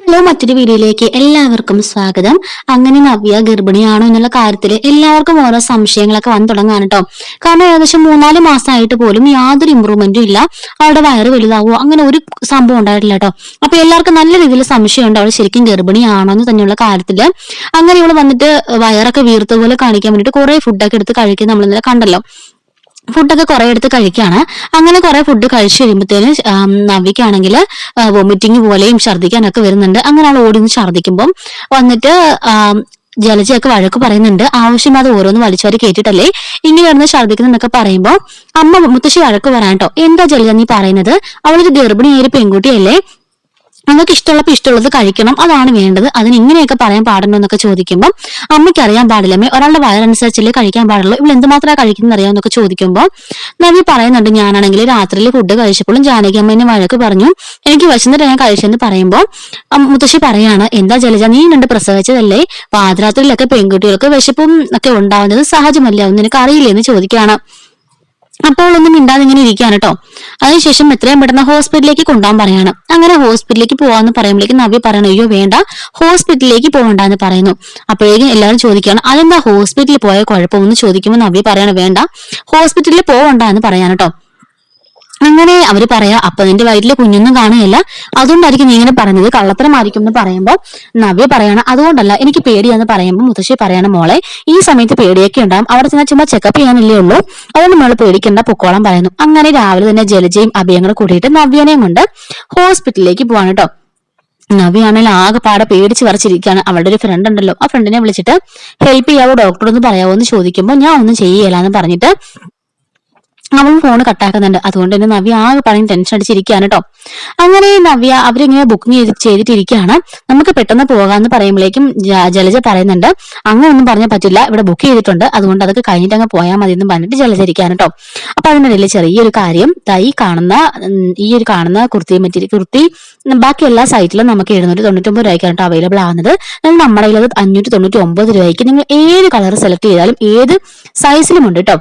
Hello, മറ്റൊരു വീഡിയോയിലേക്ക് എല്ലാവർക്കും സ്വാഗതം. അങ്ങനെ നവ്യ ഗർഭിണിയാണോ എന്നുള്ള കാര്യത്തിൽ എല്ലാവർക്കും ഓരോ സംശയങ്ങളൊക്കെ വന്നു തുടങ്ങാണ് കേട്ടോ. കാരണം ഏകദേശം 3-4 മാസമായിട്ട് പോലും യാതൊരു ഇമ്പ്രൂവ്മെന്റും ഇല്ല. അവളുടെ വയറ് വലുതാവോ അങ്ങനെ ഒരു സംഭവം ഉണ്ടായിട്ടില്ല കേട്ടോ. അപ്പൊ എല്ലാവർക്കും നല്ല രീതിയിൽ സംശയമുണ്ട് അവൾ ശരിക്കും ഗർഭിണിയാണോ എന്ന് തന്നെയുള്ള കാര്യത്തില്. അങ്ങനെ ഇവള് വന്നിട്ട് വയറൊക്കെ വീർത്ത പോലെ കാണിക്കാൻ വേണ്ടിട്ട് കുറെ ഫുഡൊക്കെ എടുത്ത് കഴിക്കുന്നത് നമ്മൾ ഇന്നലെ കണ്ടല്ലോ. ഫുഡൊക്കെ കുറെ എടുത്ത് കഴിക്കാണ്. അങ്ങനെ കുറെ ഫുഡ് കഴിച്ചു കഴിയുമ്പോഴത്തേന് നവ്യക്കാണെങ്കിൽ വൊമിറ്റിംഗ് പോലെയും ഛർദ്ദിക്കാനൊക്കെ വരുന്നുണ്ട്. അങ്ങനെ അവൾ ഓടി നിന്ന് ഛർദ്ദിക്കുമ്പോൾ വന്നിട്ട് ജലജയൊക്കെ വഴക്ക് പറയുന്നുണ്ട്. ആവശ്യമാതെ ഓരോന്ന് വലിച്ചവര് കേട്ടിട്ടല്ലേ ഇങ്ങനെ ഇരുന്ന് ഛർദ്ദിക്കുന്നൊക്കെ പറയുമ്പോൾ മുത്തശ്ശി വഴക്ക് പറയാൻ കേട്ടോ. എന്താ ജലജ നീ പറയുന്നത്? അവളൊരു ഗർഭിണിയായ ഒരു പെൺകുട്ടിയല്ലേ, നമുക്ക് ഇഷ്ടമുള്ളത് കഴിക്കണം, അതാണ് വേണ്ടത്, അതിന് ഇങ്ങനെയൊക്കെ പറയാൻ പാടുണ്ടോ എന്നൊക്കെ ചോദിക്കുമ്പോൾ അമ്മയ്ക്ക് അറിയാൻ പാടില്ലമ്മേ, ഒരാളുടെ വയറനുസരിച്ചല്ലേ കഴിക്കാൻ പാടുള്ളൂ, ഇവിടെ എന്തുമാത്രമാണ് കഴിക്കുന്നത് അറിയാമെന്നൊക്കെ ചോദിക്കുമ്പോൾ നവി പറയുന്നുണ്ട് ഞാനാണെങ്കിൽ രാത്രിയിൽ ഫുഡ് കഴിച്ചപ്പോഴും ജാനകി അമ്മ എന്നെ വഴക്ക് പറഞ്ഞു, എനിക്ക് വിശന്നിട്ട് ഞാൻ കഴിച്ചെന്ന് പറയുമ്പോൾ മുത്തശ്ശി പറയാണ് എന്താ ജലജ നീ രണ്ട് പ്രസവിച്ചതല്ലേ, പാതിരാത്രിയിലൊക്കെ പെൺകുട്ടികൾക്ക് വിശപ്പും ഒക്കെ ഉണ്ടാവുന്നത് സഹജമല്ലേ, അതൊന്നും നിനക്ക് അറിയില്ലേ എന്ന് ചോദിക്കുകയാണ്. അപ്പോൾ ഒന്നും മിണ്ടാതെ ഇങ്ങനെ ഇരിക്കുകയാണ് കേട്ടോ. അതിനുശേഷം എത്രയും പെട്ടെന്ന് ഹോസ്പിറ്റലിലേക്ക് കൊണ്ടുപോകാൻ പറയാണ്. അങ്ങനെ ഹോസ്പിറ്റലിലേക്ക് പോവാന്ന് പറയുമ്പോഴേക്കും നവ്യ പറയണം അയ്യോ വേണ്ട, ഹോസ്പിറ്റലിലേക്ക് പോകണ്ടെന്ന് പറയുന്നു. അപ്പോഴേക്കും എല്ലാവരും ചോദിക്കുകയാണ് അതെന്താ ഹോസ്പിറ്റലിൽ പോയ കുഴപ്പമെന്ന് ചോദിക്കുമ്പോൾ നവ്യ പറയാണ് വേണ്ട, ഹോസ്പിറ്റലിൽ പോകണ്ട എന്ന് പറയാൻ കേട്ടോ. അങ്ങനെ അവര് പറയാ അപ്പൊ നിന്റെ വയറ്റിലെ കുഞ്ഞൊന്നും കാണുകയല്ല, അതുകൊണ്ടായിരിക്കും നീ ഇങ്ങനെ പറഞ്ഞത്, കള്ളത്തരമായിരിക്കും എന്ന് പറയുമ്പോൾ നവ്യ പറയാണ് അതുകൊണ്ടല്ല എനിക്ക് പേടിയാന്ന് പറയുമ്പോൾ മുത്തശ്ശി പറയാണ് മോളെ ഈ സമയത്ത് പേടിയൊക്കെ ഉണ്ടാവും, അവിടെ ചെന്നാൽ ചുമ്മാ ചെക്കപ്പ് ചെയ്യാനല്ലേ ഉള്ളൂ, അതുകൊണ്ട് മോള് പേടിക്കണ്ട പൊക്കോളം പറയുന്നു. അങ്ങനെ രാവിലെ തന്നെ ജലജയും അഭിയും കൂടെ കൂടിയിട്ട് നവ്യനെയും കൊണ്ട് ഹോസ്പിറ്റലിലേക്ക് പോവാണ് കേട്ടോ. നവ്യാണെങ്കിൽ ആകെപ്പാടെ പേടിച്ച് വരച്ചിരിക്കുകയാണ്. അവളുടെ ഒരു ഫ്രണ്ട് ഉണ്ടല്ലോ, ആ ഫ്രണ്ടിനെ വിളിച്ചിട്ട് ഹെൽപ്പ് ചെയ്യാവോ ഡോക്ടറൊന്ന് പറയാവോ എന്ന് ചോദിക്കുമ്പോൾ ഞാൻ ഒന്നും ചെയ്യല എന്ന് പറഞ്ഞിട്ട് അവളും ഫോണ് കട്ടാക്കുന്നുണ്ട്. അതുകൊണ്ട് തന്നെ നവ്യ ആകെ പറഞ്ഞ് ടെൻഷൻ അടിച്ചിരിക്കുകയാണ് കേട്ടോ. അങ്ങനെ നവ്യ അവരിങ്ങനെ ബുക്കിംഗ് ചെയ്തിട്ടിരിക്കുകയാണ്. നമുക്ക് പെട്ടെന്ന് പോകാമെന്ന് പറയുമ്പോഴേക്കും ജലജ പറയുന്നുണ്ട് അങ്ങനെ ഒന്നും പറഞ്ഞാൽ പറ്റില്ല, ഇവിടെ ബുക്ക് ചെയ്തിട്ടുണ്ട്, അതുകൊണ്ട് അതൊക്കെ കഴിഞ്ഞിട്ട് അങ്ങ് പോയാൽ മതി എന്ന് പറഞ്ഞിട്ട് ജലജ ഇരിക്കുകയാണ് കേട്ടോ. അപ്പൊ അതിനിടയിൽ ചെറിയൊരു കാര്യം, ഈ ഒരു കാണുന്ന കുർത്തി ബാക്കി എല്ലാ സൈറ്റിലും നമുക്ക് 799 രൂപയ്ക്കാണ് കേട്ടോ അവൈലബിൾ ആവുന്നത്. നമ്മുടെ കയ്യിൽ 599 രൂപയ്ക്ക് നിങ്ങൾ ഏത് കളർ സെലക്ട് ചെയ്താലും ഏത് സൈസിലും ഉണ്ട് കേട്ടോ.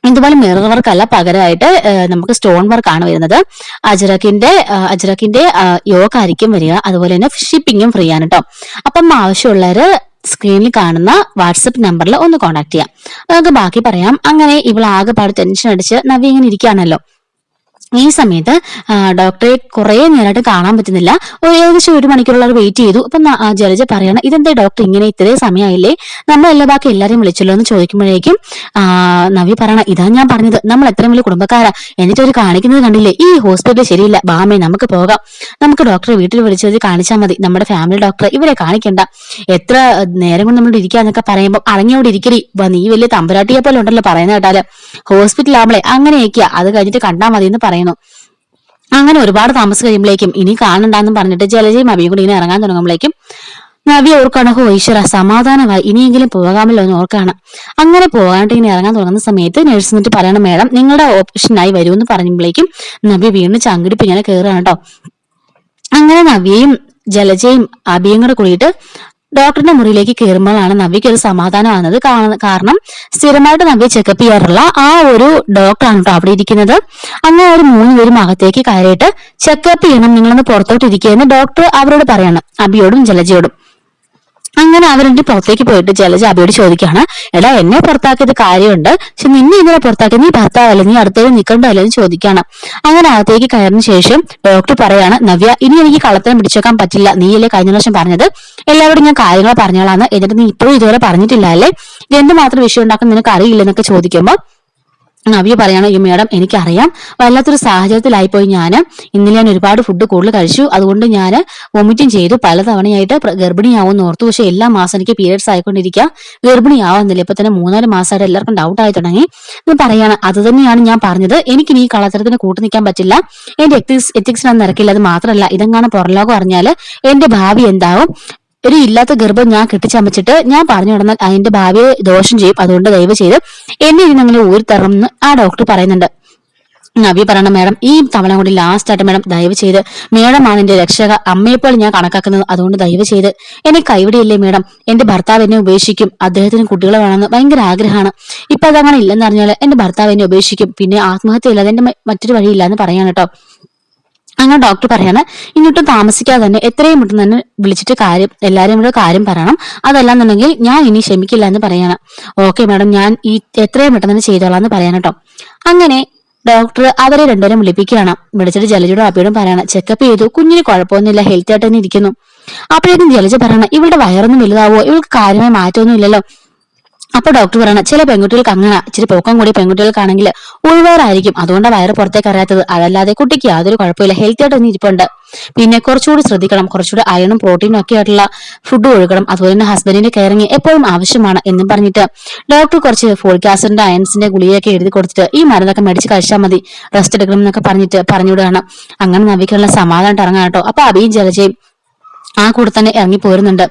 ഇതുപോലെ മിറർ വർക്ക് അല്ല, പകരമായിട്ട് നമുക്ക് സ്റ്റോൺ വർക്ക് ആണ് വരുന്നത്. അജ്രക്കിന്റെ യോക്കായിരിക്കും വരിക. അതുപോലെ തന്നെ ഷിപ്പിങ്ങും ഫ്രീ ആണ് കേട്ടോ. അപ്പം ആവശ്യമുള്ളവര് സ്ക്രീനിൽ കാണുന്ന വാട്സപ്പ് നമ്പറിൽ ഒന്ന് കോൺടാക്ട് ചെയ്യാം. നമുക്ക് ബാക്കി പറയാം. അങ്ങനെ ഇവൾ ആകെപ്പാട് ടെൻഷൻ അടിച്ച് നവ്യ ഇങ്ങനെ ഇരിക്കുകയാണല്ലോ. ഈ സമയത്ത് ഡോക്ടറെ കുറെ നേരമായിട്ട് കാണാൻ പറ്റുന്നില്ല. ഏകദേശം 1 മണിക്കൂറുള്ള വെയിറ്റ് ചെയ്തു. അപ്പൊ ജലജ പറയണം ഇതെന്താ ഡോക്ടർ ഇങ്ങനെ ഇത്രയും സമയമായില്ലേ, നമ്മളെല്ലാം ബാക്കി എല്ലാരെയും വിളിച്ചല്ലോ എന്ന് ചോദിക്കുമ്പോഴേക്കും നവ്യ പറയണം ഇതാ ഞാൻ പറഞ്ഞത്, നമ്മൾ എത്രയും വലിയ കുടുംബക്കാരാ, എന്നിട്ട് ഒരു കാണിക്കുന്നത് കണ്ടില്ലേ, ഈ ഹോസ്പിറ്റൽ ശരിയില്ല, ബാമേ നമുക്ക് പോകാം, നമുക്ക് ഡോക്ടറെ വീട്ടിൽ വിളിച്ചത് കാണിച്ചാൽ മതി, നമ്മുടെ ഫാമിലി ഡോക്ടറെ ഇവരെ കാണിക്കണ്ട, എത്ര നേരം കൊണ്ട് നമ്മൾ ഇരിക്കാന്നൊക്കെ പറയുമ്പോൾ അടങ്ങിയോട് ഇരിക്കരി, നീ വലിയ തമ്പുരാട്ടിയെ പോലെ ഉണ്ടല്ലോ പറയുന്ന കേട്ടാല്, ഹോസ്പിറ്റൽ ആവുമ്പളെ അങ്ങനെയൊക്കെയാ, അത് കഴിഞ്ഞിട്ട് കണ്ടാൽ മതി എന്ന് പറയുന്നു. അങ്ങനെ ഒരുപാട് താമസം കഴിയുമ്പോഴേക്കും ഇനി കാണണ്ടെന്ന് പറഞ്ഞിട്ട് ജലജയും അഭിയും കൂടി ഇങ്ങനെ ഇറങ്ങാൻ തുടങ്ങുമ്പോഴേക്കും നവ്യ ഓർക്കാണ് ഹോ ഈശ്വര സമാധാനമായി, ഇനിയെങ്കിലും പോകാമല്ലോ എന്ന് ഓർക്കാണ്. അങ്ങനെ പോകാനായിട്ട് ഇങ്ങനെ ഇറങ്ങാൻ തുടങ്ങുന്ന സമയത്ത് നഴ്സ് എന്നിട്ട് പറയണം മേഡം നിങ്ങളുടെ ഓപ്ഷനായി വരുമെന്ന് പറയുമ്പോഴേക്കും നവ്യ വീണ്ടും ചങ്കിടിപ്പ് ഇങ്ങനെ കയറുകയാണ് കേട്ടോ. അങ്ങനെ നവ്യയും ജലജയും അഭിയും കൂടെ കൂടിയിട്ട് ഡോക്ടറിന്റെ മുറിയിലേക്ക് കയറുമ്പോഴാണ് നവ്യക്ക് ഒരു സമാധാനമാകുന്നത്. കാരണം സ്ഥിരമായിട്ട് നവ്യ ചെക്കപ്പ് ചെയ്യാറുള്ള ആ ഒരു ഡോക്ടറാണ് കേട്ടോ അവിടെ ഇരിക്കുന്നത്. അങ്ങനെ ഒരു 3 പേരും അകത്തേക്ക് കയറിയിട്ട് ചെക്കപ്പ് ചെയ്യണം, നിങ്ങളൊന്ന് പുറത്തോട്ട് ഇരിക്കുകയെന്ന് ഡോക്ടർ അവരോട് പറയണം, അഭിയോടും ജലജയോടും. അങ്ങനെ അവരുടെ പുറത്തേക്ക് പോയിട്ട് ജലജ അബിയോട് ചോദിക്കുകയാണ് എടാ എന്നെ പുറത്താക്കിയത് കാര്യമുണ്ട്, പക്ഷെ നിന്നെ ഇങ്ങനെ പുറത്താക്കി, നീ ഭർത്താവല്ലേ, നീ അടുത്തേക്ക് നിൽക്കണ്ടല്ലോ എന്ന് ചോദിക്കുകയാണ്. അങ്ങനെ അകത്തേക്ക് കയറിന് ശേഷം ഡോക്ടർ പറയാണ് നവ്യ ഇനി എനിക്ക് കള്ളത്തരം പിടിച്ചേക്കാൻ പറ്റില്ല, നീയല്ലേ കഴിഞ്ഞ പ്രാവശ്യം പറഞ്ഞത് എല്ലാവരോടും ഞാൻ കാര്യങ്ങൾ പറഞ്ഞോളാന്ന്, എന്നിട്ട് നീ ഇപ്പോഴും ഇതുവരെ പറഞ്ഞിട്ടില്ല അല്ലേ, ഇത് എന്തുമാത്രം വിഷയം ഉണ്ടാക്കാൻ നിനക്ക് അറിയില്ലെന്നൊക്കെ ചോദിക്കുമ്പോൾ നവ്യ പറയണം ഈ മേഡം എനിക്കറിയാം, വല്ലാത്തൊരു സാഹചര്യത്തിലായിപ്പോയി ഇന്നലെ ഞാൻ ഒരുപാട് ഫുഡ് കൂടുതൽ കഴിച്ചു, അതുകൊണ്ട് ഞാൻ വൊമിറ്റിംഗ് ചെയ്തു, പലതവണയായിട്ട് ഗർഭിണിയാവുമെന്ന് ഓർത്തു, പക്ഷെ എല്ലാ മാസം എനിക്ക് പീരിയഡ്സ് ആയിക്കൊണ്ടിരിക്കുക, ഗർഭിണിയാവുന്നില്ല, ഇപ്പൊ തന്നെ 3-4 മാസമായിട്ട് എല്ലാവർക്കും ഡൗട്ട് ആയി തുടങ്ങി എന്ന് പറയാണ്. അത് തന്നെയാണ് ഞാൻ പറഞ്ഞത്, എനിക്ക് ഈ കളത്തരത്തിന് കൂട്ടു നിൽക്കാൻ പറ്റില്ല, എന്റെ എത്തിക്സിനൊന്നും നിരക്കില്ല, അത് മാത്രമല്ല ഇതെങ്ങാനും പുറംലോകം അറിഞ്ഞാല് എന്റെ ഭാവി എന്താവും, ഒരു ഇല്ലാത്ത ഗർഭം ഞാൻ കെട്ടിച്ചമച്ചിട്ട് ഞാൻ പറഞ്ഞു നടന്നാൽ അതിന്റെ ഭാവിയെ ദോഷം ചെയ്യും, അതുകൊണ്ട് ദയവ് ചെയ്ത് എന്നെ ഇതിനങ്ങനെ ഊരിത്തരണം എന്ന് ആ ഡോക്ടർ പറയുന്നുണ്ട്. നവ്യ പറയണം മേഡം ഈ തവണ കൂടി ലാസ്റ്റ് ആയിട്ട് മേഡം ദയവ് ചെയ്ത്, മേഡമാണ് എന്റെ രക്ഷക, അമ്മയെപ്പോലെ ഞാൻ കണക്കാക്കുന്നത്, അതുകൊണ്ട് ദയവ് ചെയ്ത് എന്നെ കൈവിടിയില്ലേ മേഡം, എന്റെ ഭർത്താവ് എന്നെ ഉപേക്ഷിക്കും, അദ്ദേഹത്തിന് കുട്ടികളെ വേണമെന്ന് ഭയങ്കര ആഗ്രഹമാണ്, ഇപ്പൊ അതങ്ങനെ ഇല്ലെന്ന് അറിഞ്ഞാൽ എന്റെ ഭർത്താവ് എന്നെ ഉപേക്ഷിക്കും, പിന്നെ ആത്മഹത്യ ഇല്ലാതെ എന്റെ മറ്റൊരു വഴിയില്ല എന്ന് പറയാൻ കേട്ടോ. അങ്ങനെ ഡോക്ടർ പറയാണ് ഇങ്ങോട്ടും താമസിക്കാതെ തന്നെ എത്രയും പെട്ടെന്ന് തന്നെ വിളിച്ചിട്ട് എല്ലാരും കൂടെ കാര്യം പറയണം. അതല്ലാന്നുണ്ടെങ്കിൽ ഞാൻ ഇനി ക്ഷമിക്കില്ല എന്ന് പറയണം. ഓക്കെ മാഡം, ഞാൻ ഈ എത്രയും പെട്ടെന്ന് തന്നെ ചെയ്തോളാം എന്ന് പറയാൻ കേട്ടോ. അങ്ങനെ ഡോക്ടർ അവരെ രണ്ടുപേരും വിളിപ്പിക്കുകയാണ്. വിളിച്ചിട്ട് ജലജയോടും അബിയോടും പറയണം ചെക്കപ്പ് ചെയ്തു, കുഞ്ഞിന് കുഴപ്പമൊന്നുമില്ല, ഹെൽത്തി ആയിട്ട് തന്നെ ഇരിക്കുന്നു. അപ്പോഴേക്കും ജലജ പറയണം ഇവളുടെ വയറൊന്നും വലുതാവോ, ഇവൾക്ക് കാര്യമായ മാറ്റമൊന്നും ഇല്ലല്ലോ. അപ്പൊ ഡോക്ടർ പറയണം ചില പെൺകുട്ടികൾക്ക് അങ്ങനെ ഇച്ചിരി പൊക്കം കൂടി പെൺകുട്ടികൾക്കാണെങ്കിൽ ഉൾവയറായിരിക്കും, അതുകൊണ്ട് വയറ് പുറത്തേക്ക് അറിയാത്തത്, അതല്ലാതെ കുട്ടിക്ക് യാതൊരു കുഴപ്പമില്ല, ഹെൽത്തി ആയിട്ട് തന്നെ ഇരിപ്പുണ്ട്. പിന്നെ കുറച്ചുകൂടി ശ്രദ്ധിക്കണം, കുറച്ചുകൂടി അയണും പ്രോട്ടീനും ഒക്കെ ആയിട്ടുള്ള ഫുഡ് ഒഴുകണം, അതുപോലെ തന്നെ ഹസ്ബൻഡിന്റെ കെയറിങ് എപ്പോഴും ആവശ്യമാണ് എന്നും പറഞ്ഞിട്ട് ഡോക്ടർ കുറച്ച് ഫോളിക് ആസിഡിന്റെ അയൺസിന്റെ ഗുളികയൊക്കെ എഴുതി കൊടുത്തിട്ട് ഈ മരുന്നൊക്കെ മേടിച്ച് കഴിച്ചാൽ മതി, റെസ്റ്റ് എടുക്കണം എന്നൊക്കെ പറഞ്ഞിട്ട് പറഞ്ഞുവിടുകയാണ്. അങ്ങനെ നവിക്കുള്ള സമാധാനം ഇറങ്ങാം കേട്ടോ. അപ്പൊ അബിയും ജലജയും ആ കൂടെ തന്നെ ഇറങ്ങി പോരുന്നുണ്ട്.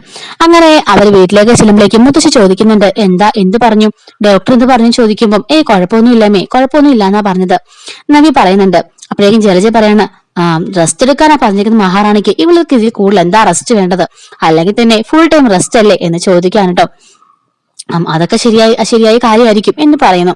അങ്ങനെ അവർ വീട്ടിലേക്ക് ചെല്ലുമ്പോഴേക്കും മുത്തശ്ശി ചോദിക്കുന്നുണ്ട് എന്ത് പറഞ്ഞു, ഡോക്ടർ എന്ത് പറഞ്ഞു ചോദിക്കുമ്പോൾ കുഴപ്പമൊന്നും ഇല്ലമ്മേ, കുഴപ്പമൊന്നും ഇല്ലാന്നാ പറഞ്ഞത് നവി പറയുന്നുണ്ട്. അപ്പോഴേക്കും ജലജ പറയാണ് റെസ്റ്റ് എടുക്കാനാ പറഞ്ഞിരിക്കുന്നത് മഹാറാണിക്ക്, ഇവൾക്ക് ഇതിൽ കൂടുതൽ എന്താ റെസ്റ്റ് വേണ്ടത്, അല്ലെങ്കിൽ തന്നെ ഫുൾ ടൈം റെസ്റ്റ് അല്ലേ എന്ന് ചോദിക്കാൻ കേട്ടോ. അതൊക്കെ ശരിയായ കാര്യമായിരിക്കും എന്ന് പറയുന്നു.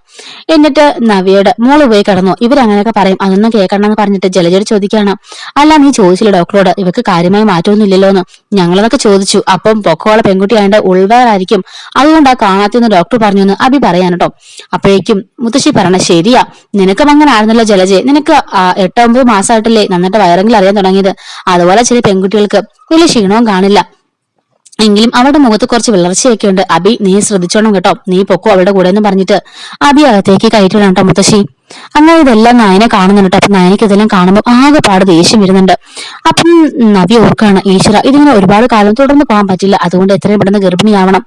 എന്നിട്ട് നവ്യയുടെ മോള് പോയി കിടന്നു, ഇവരങ്ങനെയൊക്കെ പറയും, അതൊന്നും കേൾക്കണമെന്ന് പറഞ്ഞിട്ട് ജലജയോട് ചോദിക്കാണ് അല്ല നീ ചോദിച്ചില്ല ഡോക്ടറോട് ഇവർക്ക് കാര്യമായി മാറ്റമൊന്നും ഇല്ലല്ലോ എന്ന്. ഞങ്ങളതൊക്കെ ചോദിച്ചു, അപ്പം പൊക്കമുള്ള പെൺകുട്ടിയായിട്ട് ഉൾവയറായിരിക്കും, അതുകൊണ്ടാ കാണാത്തെന്ന് ഡോക്ടർ പറഞ്ഞു എന്ന് അബി പറയാൻ കേട്ടോ. അപ്പോഴേക്കും മുത്തശ്ശി പറയണ ശരിയാ, നിനക്കും അങ്ങനെ ആയിരുന്നല്ലോ ജലജയെ, നിനക്ക് 8-9 മാസമായിട്ടല്ലേ നന്നിട്ട് വയറെങ്കിലും അറിയാൻ തുടങ്ങിയത്, അതുപോലെ ചില പെൺകുട്ടികൾക്ക് വലിയ ക്ഷീണവും കാണില്ല, എങ്കിലും അവളുടെ മുഖത്ത് കുറച്ച് വിളർച്ചയൊക്കെ ഉണ്ട്, അബി നീ ശ്രദ്ധിച്ചോണം കേട്ടോ, നീ പൊക്കോ അവളുടെ കൂടെ എന്ന് പറഞ്ഞിട്ട് അബി അകത്തേക്ക് കയറ്റിവിടാം കേട്ടോ മുത്തശ്ശി. അങ്ങനെ ഇതെല്ലാം നയനെ കാണുന്നുണ്ട്. അപ്പൊ നയനക്ക് ഇതെല്ലാം കാണുമ്പോൾ ആകെപ്പാട് ദേഷ്യം വരുന്നുണ്ട്. അപ്പം നവി ഓർക്കാണ് ഈശ്വര ഇതിങ്ങനെ ഒരുപാട് കാലം തുടർന്ന് പോകാൻ പറ്റില്ല, അതുകൊണ്ട് എത്രയും പെട്ടെന്ന് ഗർഭിണിയാവണം.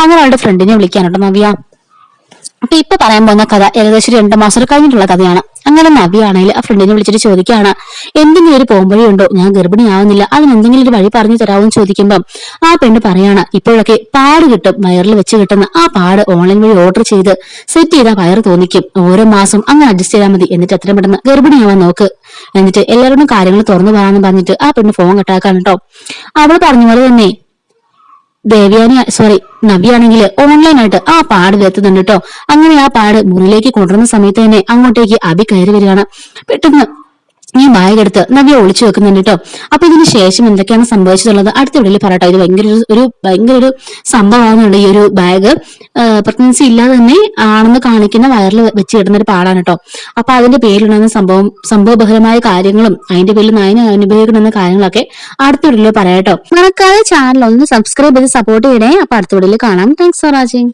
അങ്ങനെ അവളുടെ ഫ്രണ്ടിനെ വിളിക്കാൻ കേട്ടോ നവ്യ. അപ്പൊ ഇപ്പൊ പറയാൻ പോകുന്ന കഥ ഏകദേശം 2 മാസം കഴിഞ്ഞിട്ടുള്ള കഥയാണ്. അങ്ങനെ നവ്യാണെങ്കിൽ ആ ഫ്രണ്ടിനെ വിളിച്ചിട്ട് ചോദിക്കുകയാണ് എന്തെങ്കിലും ഒരു പോംവഴിയുണ്ടോ, ഞാൻ ഗർഭിണിയാവുന്നില്ല, അതിന് എന്തെങ്കിലും ഒരു വഴി പറഞ്ഞു തരാമെന്ന് ചോദിക്കുമ്പം ആ പെണ്ണ് പറയാണ് ഇപ്പോഴൊക്കെ പാട് കിട്ടും, വയറിൽ വെച്ച് കിട്ടുന്ന ആ പാട് ഓൺലൈൻ വഴി ഓർഡർ ചെയ്ത് സെറ്റ് ചെയ്താൽ വയറ് തോന്നിക്കും, ഓരോ മാസം അങ്ങനെ അഡ്ജസ്റ്റ് ചെയ്താൽ മതി, എന്നിട്ട് എത്രയും പെട്ടെന്ന് ഗർഭിണിയാവാൻ നോക്ക്, എന്നിട്ട് എല്ലാവരോടും കാര്യങ്ങൾ തുറന്നു പോകാന്ന് പറഞ്ഞിട്ട് ആ പെണ്ണ് ഫോൺ കട്ടാക്കാൻ കേട്ടോ. അവൾ പറഞ്ഞ പോലെ തന്നെ നവ്യാണെങ്കിൽ ഓൺലൈനായിട്ട് ആ പാട് വരുത്തുന്നുണ്ട് കേട്ടോ. അങ്ങനെ ആ പാട് മുറിയിലേക്ക് കൊണ്ടുവരുന്ന സമയത്ത് തന്നെ അങ്ങോട്ടേക്ക് അബി കയറി വരികയാണ്. പെട്ടെന്ന് ഈ ബാഗ് എടുത്ത് നവ്യ ഒളിച്ചു വെക്കുന്നുണ്ട് കേട്ടോ. അപ്പൊ ഇതിന് ശേഷം എന്തൊക്കെയാണ് സംഭവിച്ചിട്ടുള്ളത് അടുത്ത വീട്ടിൽ പറയട്ടോ. ഇത് ഭയങ്കര ഒരു സംഭവമാകുന്നുണ്ട്. ഈ ഒരു ബാഗ് പ്രഗ്നൻസി ഇല്ലാതെ തന്നെ ആണെന്ന് കാണിക്കുന്ന വയറിൽ വെച്ച് കിട്ടുന്ന ഒരു പാടാണ് കേട്ടോ. അപ്പൊ അതിന്റെ പേരിലുണ്ടാകുന്ന സംഭവബഹരമായ കാര്യങ്ങളും അതിന്റെ പേരിൽ നായന അനുഭവിക്കുന്ന കാര്യങ്ങളൊക്കെ അടുത്ത വീട്ടിൽ പറയാട്ടോ. മറക്കാതെ ചാനൽ ഒന്ന് സബ്സ്ക്രൈബ് ചെയ്ത് സപ്പോർട്ട് ചെയ്യണേ. അപ്പൊ അടുത്ത വീട്ടിൽ കാണാം. Thanks for watching.